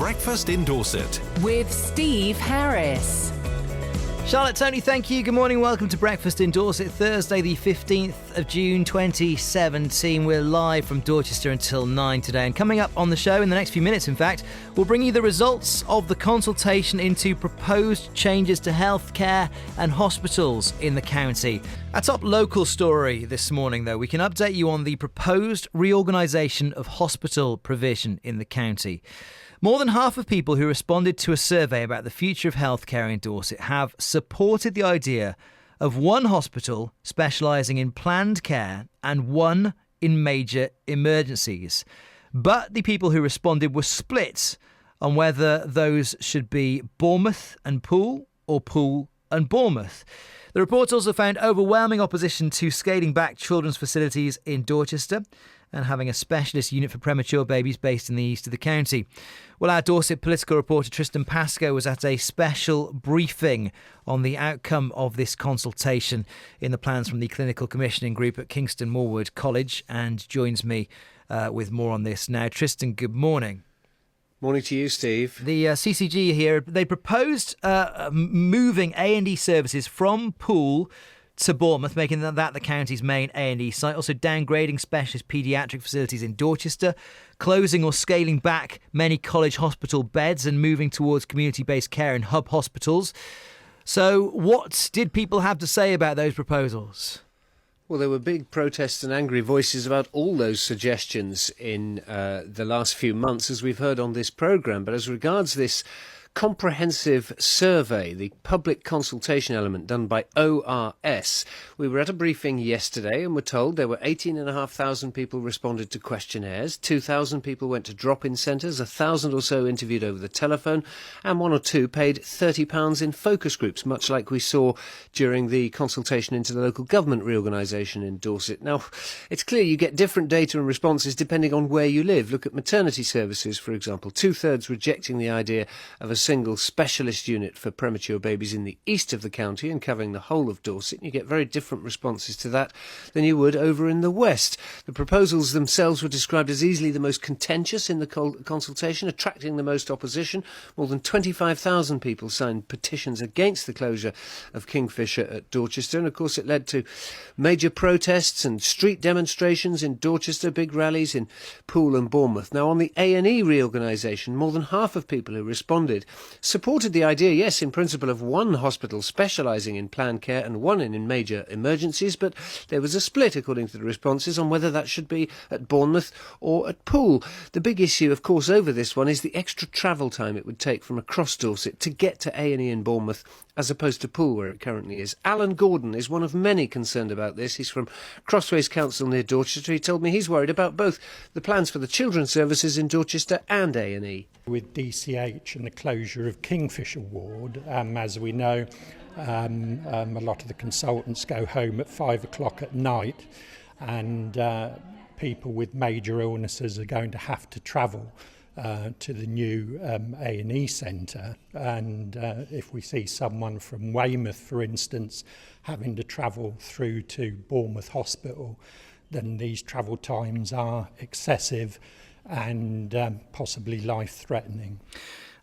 Breakfast in Dorset. With Steve Harris. Charlotte, Tony, thank you. Good morning. Welcome to Breakfast in Dorset, Thursday the 15th of June 2017. We're live from Dorchester until 9 today. And coming up on the show in the next few minutes, in fact, we'll bring you the results of the consultation into proposed changes to healthcare and hospitals in the county. Our top local story this morning, though, we can update you on the proposed reorganisation of hospital provision in the county. More than half of people who responded to a survey about the future of healthcare in Dorset have supported the idea of one hospital specialising in planned care and one in major emergencies. But the people who responded were split on whether those should be Bournemouth and Poole or Poole and Bournemouth. The report also found overwhelming opposition to scaling back children's facilities in Dorchester and having a specialist unit for premature babies based in the east of the county. Well, our Dorset political reporter Tristan Pascoe was at a special briefing on the outcome of this consultation in the plans from the Clinical Commissioning Group at Kingston Moorwood College and joins me with more on this now. Tristan, good morning. Morning to you, Steve. The CCG here, they proposed moving A&E services from Poole to Bournemouth, making that the county's main A&E site, also downgrading specialist paediatric facilities in Dorchester, closing or scaling back many college hospital beds and moving towards community-based care in hub hospitals. So what did people have to say about those proposals? Well, there were big protests and angry voices about all those suggestions in the last few months, as we've heard on this programme. But as regards this comprehensive survey, the public consultation element done by ORS, we were at a briefing yesterday and were told there were 18,500 people responded to questionnaires, 2,000 people went to drop-in centres, 1,000 or so interviewed over the telephone, and one or two paid £30 in focus groups, much like we saw during the consultation into the local government reorganisation in Dorset. Now, it's clear you get different data and responses depending on where you live. Look at maternity services, for example. 2/3 rejecting the idea of a single specialist unit for premature babies in the east of the county and covering the whole of Dorset. You get very different responses to that than you would over in the west. The proposals themselves were described as easily the most contentious in the consultation, attracting the most opposition. More than 25,000 people signed petitions against the closure of Kingfisher at Dorchester, and of course it led to major protests and street demonstrations in Dorchester, big rallies in Poole and Bournemouth. Now, on the A&E reorganisation, more than half of people who responded supported the idea, yes, in principle, of one hospital specialising in planned care and one in major emergencies, but there was a split, according to the responses, on whether that should be at Bournemouth or at Poole. The big issue, of course, over this one is the extra travel time it would take from across Dorset to get to A&E in Bournemouth as opposed to Poole, where it currently is. Alan Gordon is one of many concerned about this. He's from Crossways Council near Dorchester. He told me he's worried about both the plans for the children's services in Dorchester and A&E. With DCH and the closure of Kingfisher Ward, as we know, a lot of the consultants go home at 5 o'clock at night, and people with major illnesses are going to have to travel to the new A&E centre, and if we see someone from Weymouth, for instance, having to travel through to Bournemouth Hospital, then these travel times are excessive and possibly life-threatening.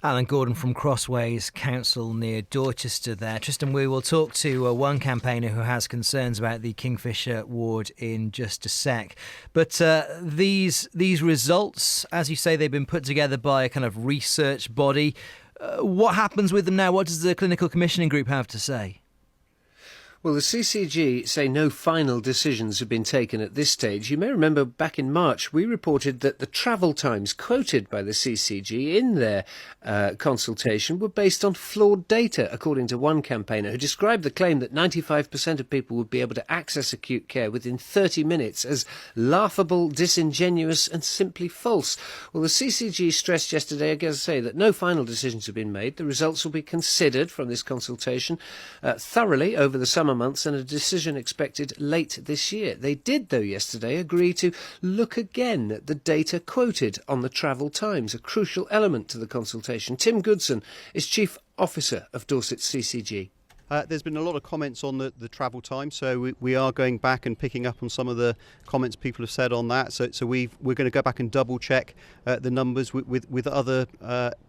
Alan Gordon from Crossways Council near Dorchester there. Tristan, we will talk to one campaigner who has concerns about the Kingfisher ward in just a sec. But these results, as you say, they've been put together by a kind of research body. What happens with them now? What does the Clinical Commissioning Group have to say? Well, the CCG say no final decisions have been taken at this stage. You may remember back in March we reported that the travel times quoted by the CCG in their consultation were based on flawed data, according to one campaigner who described the claim that 95% of people would be able to access acute care within 30 minutes as laughable, disingenuous and simply false. Well, the CCG stressed yesterday, as I say, that no final decisions have been made. The results will be considered from this consultation thoroughly over the summer months and a decision expected late this year. They did, though, yesterday agree to look again at the data quoted on the travel times, a crucial element to the consultation. Tim Goodson is Chief Officer of Dorset CCG. There's been a lot of comments on the travel time, so we are going back and picking up on some of the comments people have said on that. So we're going to go back and double check the numbers with other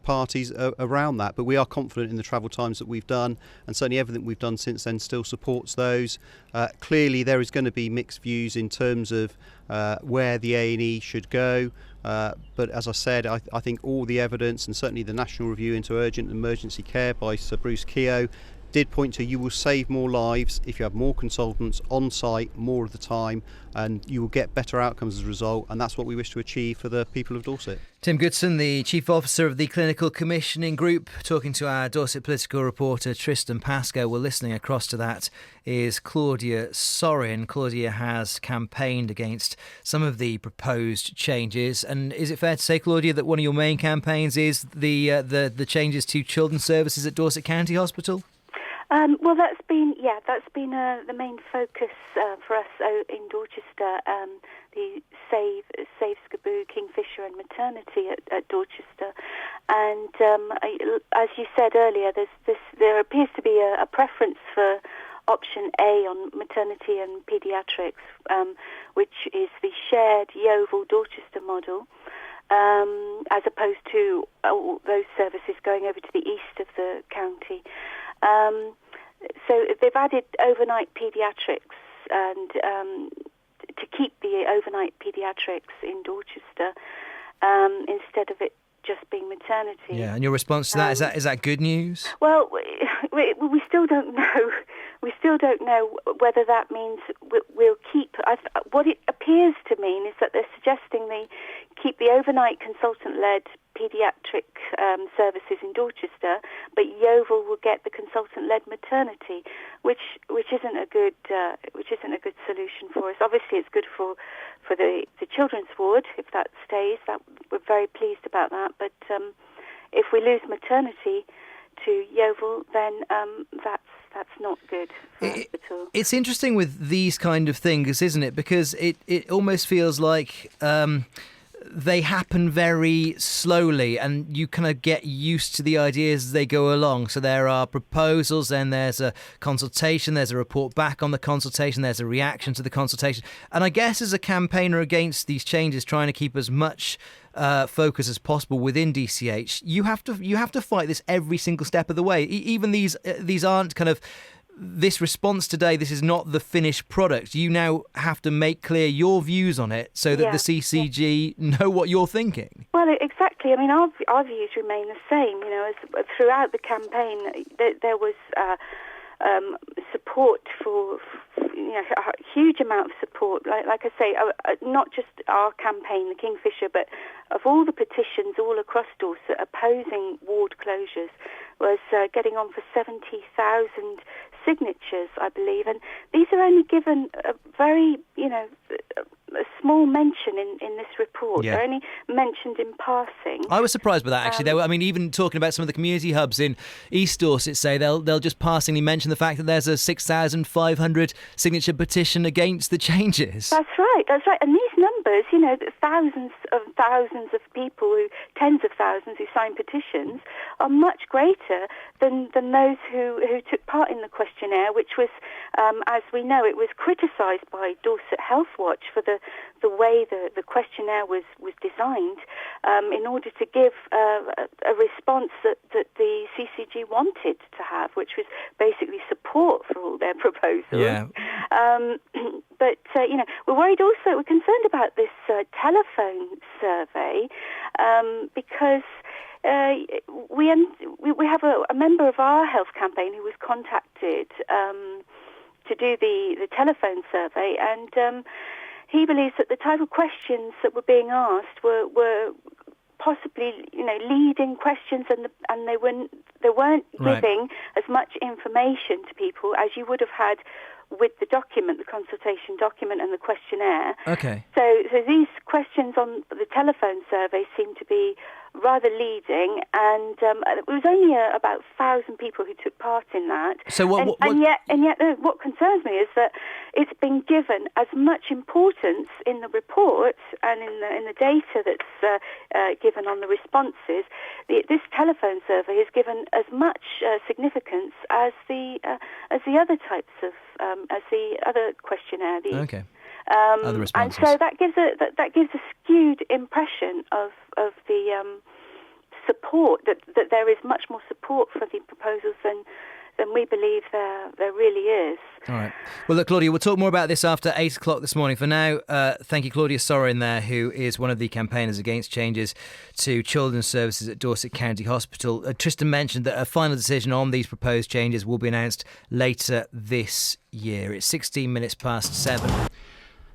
parties around that. But we are confident in the travel times that we've done, and certainly everything we've done since then still supports those. Clearly, there is going to be mixed views in terms of where the A&E should go. But as I said, I think all the evidence, and certainly the National Review into Urgent and Emergency Care by Sir Bruce Keogh, did point to you will save more lives if you have more consultants on site more of the time, and you will get better outcomes as a result, and that's what we wish to achieve for the people of Dorset. Tim Goodson, the Chief Officer of the Clinical Commissioning Group, talking to our Dorset political reporter Tristan Pascoe. Well, listening across to that is Claudia Sorin. Claudia has campaigned against some of the proposed changes, and is it fair to say, Claudia, that one of your main campaigns is the changes to children's services at Dorset County Hospital? Well, that's been the main focus for us in Dorchester. The Save Scaboo, Kingfisher, and maternity at Dorchester, and as you said earlier, there appears to be a preference for option A on maternity and paediatrics, which is the shared Yeovil Dorchester model. As opposed to all those services going over to the east of the county. So they've added overnight paediatrics and to keep the overnight paediatrics in Dorchester instead of it just being maternity. Yeah, and your response to that, is that good news? Well, we still don't know. We still don't know whether that means we'll keep. What it appears to mean is that they're suggesting they keep the overnight consultant-led paediatric services in Dorchester, but Yeovil will get the consultant-led maternity, which isn't a good solution for us. Obviously, it's good for the children's ward if that stays. That we're very pleased about that. But if we lose maternity to Yeovil, then that's not good for us at all. It's interesting with these kind of things, isn't it? Because it almost feels like they happen very slowly, and you kind of get used to the ideas as they go along. So there are proposals, then there's a consultation, there's a report back on the consultation, there's a reaction to the consultation. And I guess as a campaigner against these changes, trying to keep as much focus as possible within DCH, you have to fight this every single step of the way. Even these aren't kind of this response today. This is not the finished product. You now have to make clear your views on it so that the CCG know what you're thinking. Well, exactly. I mean, our views remain the same. You know, as throughout the campaign, there was support for a huge amount of support. Like I say, not just our campaign, the Kingfisher, but of all the petitions all across Dorset opposing ward closures was getting on for 70,000 signatures, I believe, and these are only given a very, a small mention in this report. Yeah. They're only mentioned in passing. I was surprised by that, actually. Even talking about some of the community hubs in East Dorset, say they'll just passingly mention the fact that there's a 6,500 signature petition against the changes. That's right. And these numbers, thousands of people, tens of thousands who signed petitions, are much greater than those who took part in the questionnaire, which was, as we know, it was criticised by Dorset Health Watch for the way the questionnaire was designed in order to give a response that the CCG wanted to have, which was basically support for all their proposals. Yeah. But we're worried also. We're concerned about this telephone survey because we have a member of our health campaign who was contacted to do the telephone survey, and he believes that the type of questions that were being asked were possibly leading questions, and they weren't giving as much information to people as you would have had with the document, the consultation document and the questionnaire. Okay. So these questions on the telephone survey seem to be rather leading, and it was only about 1,000 people who took part in that. So And yet, what concerns me is that it's been given as much importance in the report and in the data that's given on the responses. This telephone survey is given as much significance as the other types of as the other questionnaire. Okay. Other And responses. so that gives a skewed impression of the support, that there is much more support for the proposals than we believe there really is. All right. Well, look, Claudia, we'll talk more about this after 8 o'clock this morning. For now, thank you, Claudia Sorin there, who is one of the campaigners against changes to children's services at Dorset County Hospital. Tristan mentioned that a final decision on these proposed changes will be announced later this year. It's 16 minutes past 7.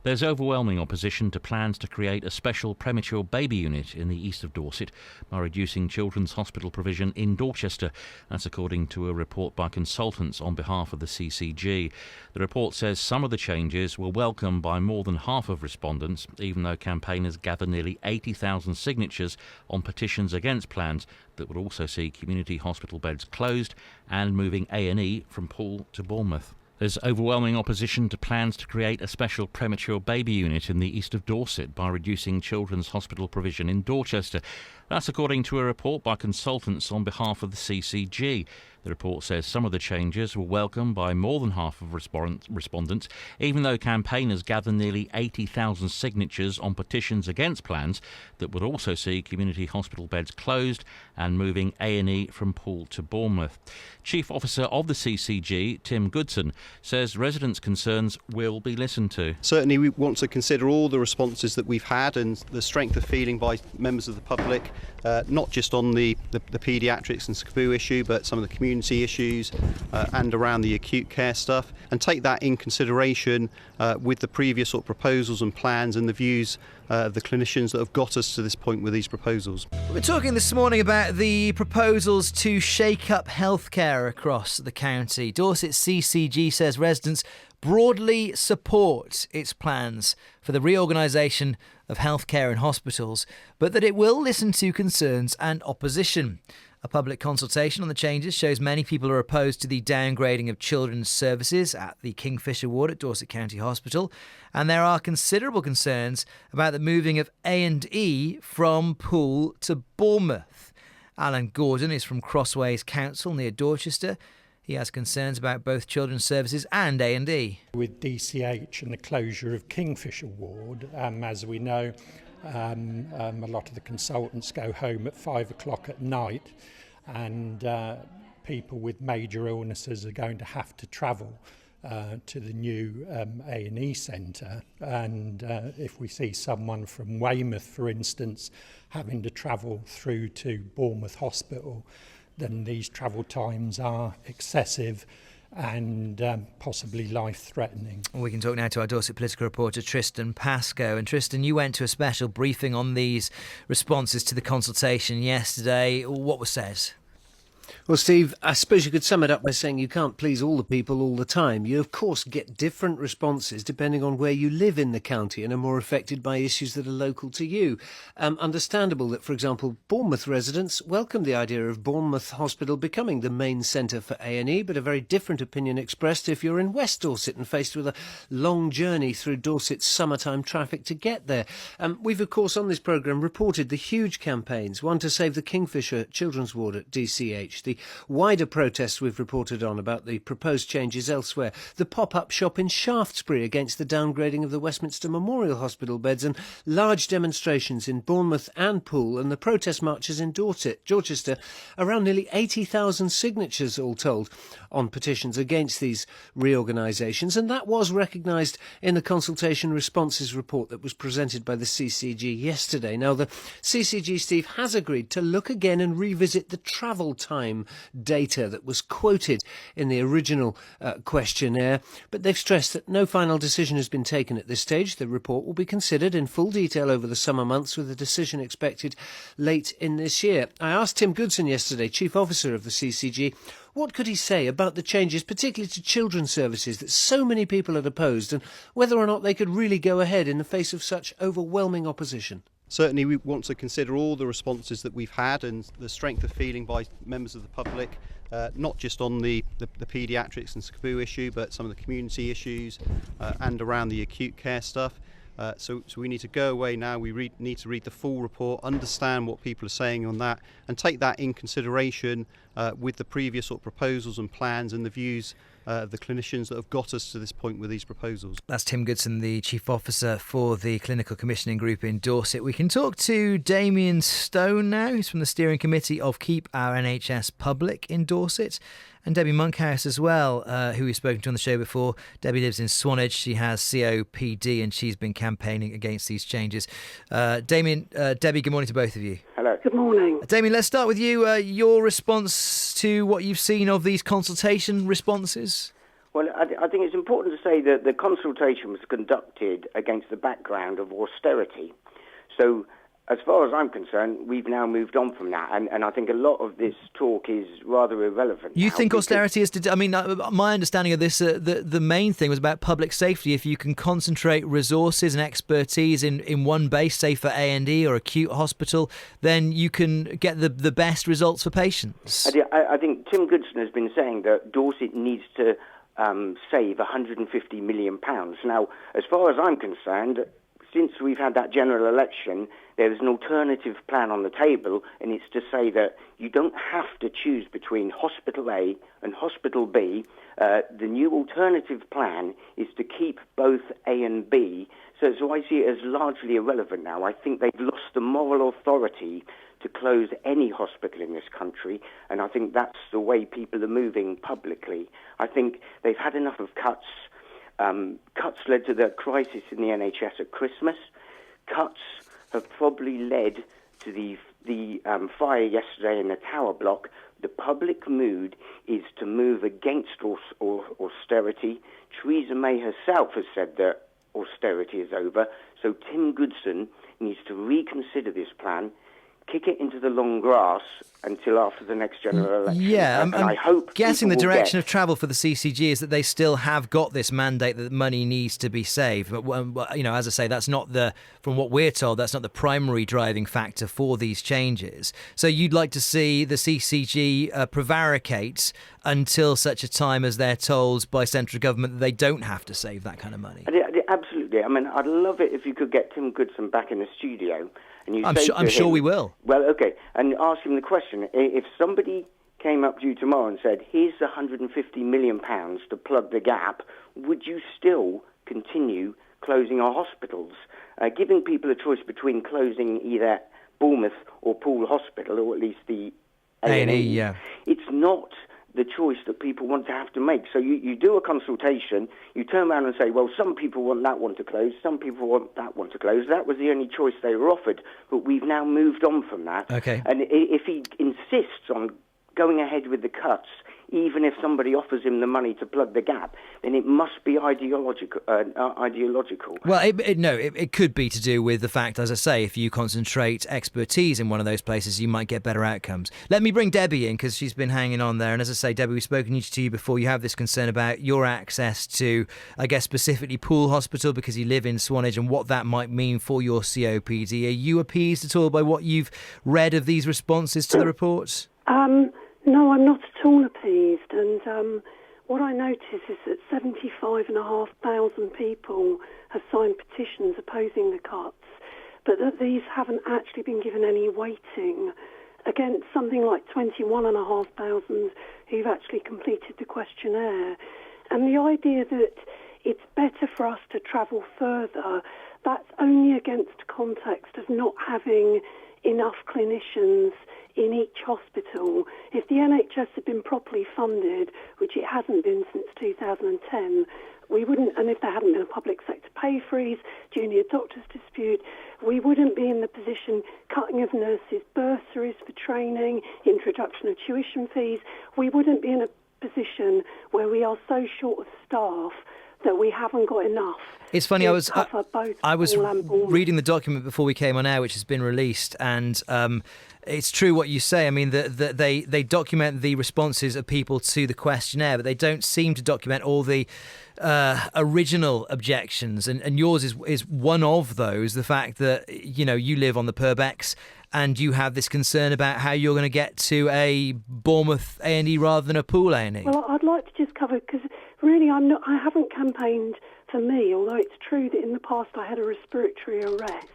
There's overwhelming opposition to plans to create a special premature baby unit in the east of Dorset by reducing children's hospital provision in Dorchester. That's according to a report by consultants on behalf of the CCG. The report says some of the changes were welcomed by more than half of respondents, even though campaigners gathered nearly 80,000 signatures on petitions against plans that would also see community hospital beds closed and moving A&E from Poole to Bournemouth. There's overwhelming opposition to plans to create a special premature baby unit in the east of Dorset by reducing children's hospital provision in Dorchester. That's according to a report by consultants on behalf of the CCG. The report says some of the changes were welcomed by more than half of respondents, even though campaigners gathered nearly 80,000 signatures on petitions against plans that would also see community hospital beds closed and moving A&E from Poole to Bournemouth. Chief Officer of the CCG, Tim Goodson, says residents' concerns will be listened to. Certainly we want to consider all the responses that we've had and the strength of feeling by members of the public, not just on the paediatrics and SCBU issue, but some of the community issues and around the acute care stuff, and take that in consideration with the previous sort of proposals and plans and the views of the clinicians that have got us to this point with these proposals. We're talking this morning about the proposals to shake up healthcare across the county. Dorset CCG says residents broadly support its plans for the reorganisation of healthcare in hospitals, but that it will listen to concerns and opposition. A public consultation on the changes shows many people are opposed to the downgrading of children's services at the Kingfisher ward at Dorset County Hospital, and there are considerable concerns about the moving of A&E from Poole to Bournemouth. Alan Gordon is from Crossways Council near Dorchester. He has concerns about both children's services and A&E. With DCH and the closure of Kingfisher ward, as we know, a lot of the consultants go home at 5 o'clock at night, and people with major illnesses are going to have to travel to the new A&E centre. And if we see someone from Weymouth, for instance, having to travel through to Bournemouth Hospital, then these travel times are excessive and possibly life-threatening. We can talk now to our Dorset political reporter Tristan Pascoe. And Tristan, you went to a special briefing on these responses to the consultation yesterday. What was said? Well, Steve, I suppose you could sum it up by saying you can't please all the people all the time. You, of course, get different responses depending on where you live in the county and are more affected by issues that are local to you. Understandable that, for example, Bournemouth residents welcome the idea of Bournemouth Hospital becoming the main centre for A&E, but a very different opinion expressed if you're in West Dorset and faced with a long journey through Dorset's summertime traffic to get there. We've, of course, on this programme reported the huge campaigns, one to save the Kingfisher Children's Ward at DCH, the wider protests we've reported on about the proposed changes elsewhere, the pop-up shop in Shaftesbury against the downgrading of the Westminster Memorial Hospital beds, and large demonstrations in Bournemouth and Poole, and the protest marches in Dorchester, around nearly 80,000 signatures all told on petitions against these reorganisations, and that was recognised in the consultation responses report that was presented by the CCG yesterday. Now, the CCG, Steve, has agreed to look again and revisit the travel time data that was quoted in the original questionnaire, but they've stressed that no final decision has been taken at this stage. The report will be considered in full detail over the summer months, with a decision expected late in this year. I asked Tim Goodson yesterday, Chief Officer of the CCG, what could he say about the changes, particularly to children's services, that so many people had opposed, and whether or not they could really go ahead in the face of such overwhelming opposition. certainly we want to consider all the responses that we've had and the strength of feeling by members of the public, not just on the paediatrics and SCBU issue, but some of the community issues and around the acute care stuff. So we need to go away now. We need to read the full report, understand what people are saying on that, and take that in consideration with the previous sort of proposals and plans and the views of the clinicians that have got us to this point with these proposals. That's Tim Goodson, the Chief Officer for the Clinical Commissioning Group in Dorset. We can talk to Damien Stone now, who's from the Steering Committee of Keep Our NHS Public in Dorset, and Debbie Monkhouse as well, who we've spoken to on the show before. Debbie lives in Swanage. She has COPD and she's been campaigning against these changes. Debbie, good morning to both of you. Hello. Good morning. Damien, let's start with you. Your response to what you've seen of these consultation responses? Well, I think it's important to say that the consultation was conducted against the background of austerity. So, as far as I'm concerned, we've now moved on from that, and I think a lot of this talk is rather irrelevant. You think austerity is to... I mean, my understanding of this, the main thing was about public safety. If you can concentrate resources and expertise in one base, say for A&E or acute hospital, then you can get the best results for patients. I think Tim Goodson has been saying that Dorset needs to save £150 million. Now, as far as I'm concerned, since we've had that general election, there's an alternative plan on the table, and it's to say that you don't have to choose between Hospital A and Hospital B. The new alternative plan is to keep both A and B. So I see it as largely irrelevant now. I think they've lost the moral authority to close any hospital in this country, and I think that's the way people are moving publicly. I think they've had enough of cuts. Cuts led to the crisis in the NHS at Christmas. Cuts have probably led to the fire yesterday in the Tower Block. The public mood is to move against austerity. Theresa May herself has said that austerity is over. So Tim Goodson needs to reconsider this plan, kick it into the long grass until after the next general election. Yeah, I hope guessing the direction of travel for the CCG is that they still have got this mandate that money needs to be saved. But, as I say, that's not from what we're told, that's not the primary driving factor for these changes. So you'd like to see the CCG prevaricate until such a time as they're told by central government that they don't have to save that kind of money? Absolutely. I mean, I'd love it if you could get Tim Goodson back in the studio. And I'm sure we will. Well, okay, and ask him the question. If somebody came up to you tomorrow and said, here's £150 million to plug the gap, would you still continue closing our hospitals? Giving people a choice between closing either Bournemouth or Poole Hospital, or at least the A&E, yeah. It's not the choice that people want to have to make. So you do a consultation, you turn around and say, well, some people want that one to close, some people want that one to close. That was the only choice they were offered, but we've now moved on from that. Okay. And if he insists on going ahead with the cuts, even if somebody offers him the money to plug the gap, then it must be ideological. Well, it could be to do with the fact, as I say, if you concentrate expertise in one of those places, you might get better outcomes. Let me bring Debbie in, because she's been hanging on there. And as I say, Debbie, we've spoken to you before. You have this concern about your access to, I guess, specifically Poole Hospital, because you live in Swanage, and what that might mean for your COPD. Are you appeased at all by what you've read of these responses to the report? No, I'm not at all appeased, and what I notice is that 75,500 people have signed petitions opposing the cuts, but that these haven't actually been given any weighting against something like 21,500 who've actually completed the questionnaire. And the idea that it's better for us to travel further, that's only against context of not having enough clinicians in each hospital. If the NHS had been properly funded, which it hasn't been since 2010, we wouldn't, and if there hadn't been a public sector pay freeze, junior doctors dispute, we wouldn't be in the position cutting of nurses' bursaries for training, introduction of tuition fees. We wouldn't be in a position where we are so short of staff that we haven't got enough. It's funny, I was Poole and Bournemouth. reading the document before we came on air, which has been released, and it's true what you say. I mean, they document the responses of people to the questionnaire, but they don't seem to document all the original objections, and yours is one of those. The fact that you live on the Purbex and you have this concern about how you're going to get to a Bournemouth A&E rather than a Poole A&E. Well, I'd like to just cover, because really I haven't campaigned for me, although it's true that in the past I had a respiratory arrest.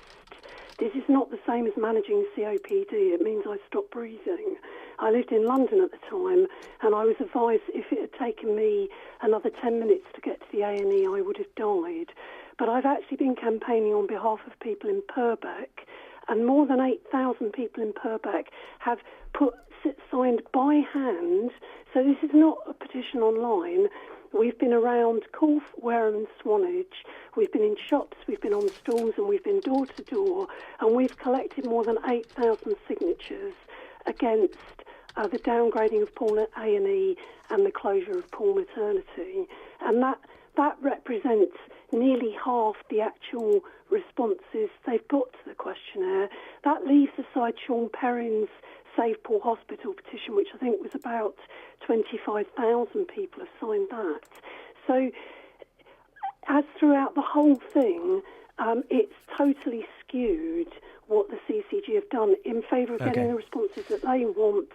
This is not the same as managing COPD. It means I stopped breathing. I lived in London at the time, and I was advised if it had taken me another 10 minutes to get to the A&E, I would have died. But I've actually been campaigning on behalf of people in Purbeck, and more than 8,000 people in Purbeck have signed by hand. So this is not a petition online. We've been around Corfe, Wareham and Swanage. We've been in shops, we've been on stalls, and we've been door to door, and we've collected more than 8,000 signatures against the downgrading of Poole A&E and the closure of Poole Maternity. And that represents nearly half the actual responses they've got to the questionnaire. That leaves aside Sean Perrin's Save Poole Hospital petition, which I think was about 25,000 people have signed that. So, as throughout the whole thing, it's totally skewed what the CCG have done in favour of getting the responses that they want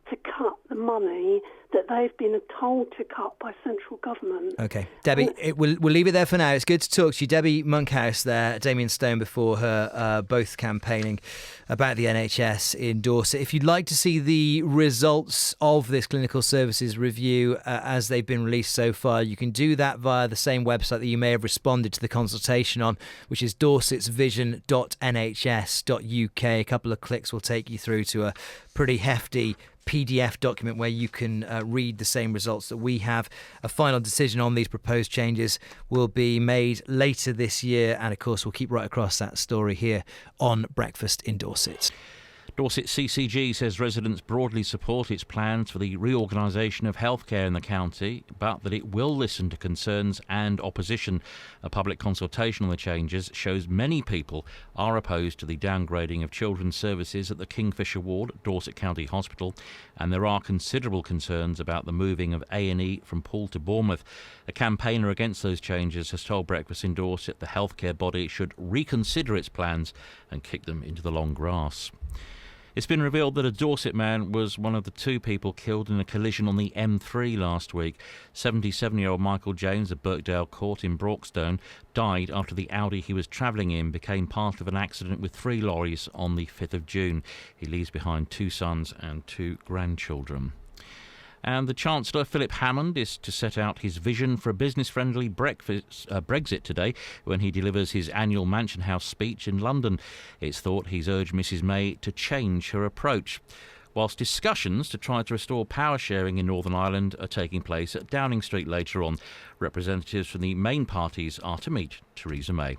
to cut the money that they've been told to cut by central government. Okay, Debbie, we'll leave it there for now. It's good to talk to you. Debbie Monkhouse there, Damien Stone before her, both campaigning about the NHS in Dorset. If you'd like to see the results of this clinical services review as they've been released so far, you can do that via the same website that you may have responded to the consultation on, which is dorsetsvision.nhs.uk. A couple of clicks will take you through to a pretty hefty PDF document where you can read the same results that we have. A final decision on these proposed changes will be made later this year, and of course we'll keep right across that story here on Breakfast in Dorset. Dorset CCG says residents broadly support its plans for the reorganisation of healthcare in the county, but that it will listen to concerns and opposition. A public consultation on the changes shows many people are opposed to the downgrading of children's services at the Kingfisher ward at Dorset County Hospital, and there are considerable concerns about the moving of A&E from Poole to Bournemouth. A campaigner against those changes has told Breakfast in Dorset the healthcare body should reconsider its plans and kick them into the long grass. It's been revealed that a Dorset man was one of the two people killed in a collision on the M3 last week. 77-year-old Michael James of Birkdale Court in Broxstone died after the Audi he was travelling in became part of an accident with 3 lorries on the 5th of June. He leaves behind 2 sons and 2 grandchildren. And the Chancellor, Philip Hammond, is to set out his vision for a business-friendly Brexit today when he delivers his annual Mansion House speech in London. It's thought he's urged Mrs May to change her approach. Whilst discussions to try to restore power sharing in Northern Ireland are taking place at Downing Street later on, representatives from the main parties are to meet Theresa May.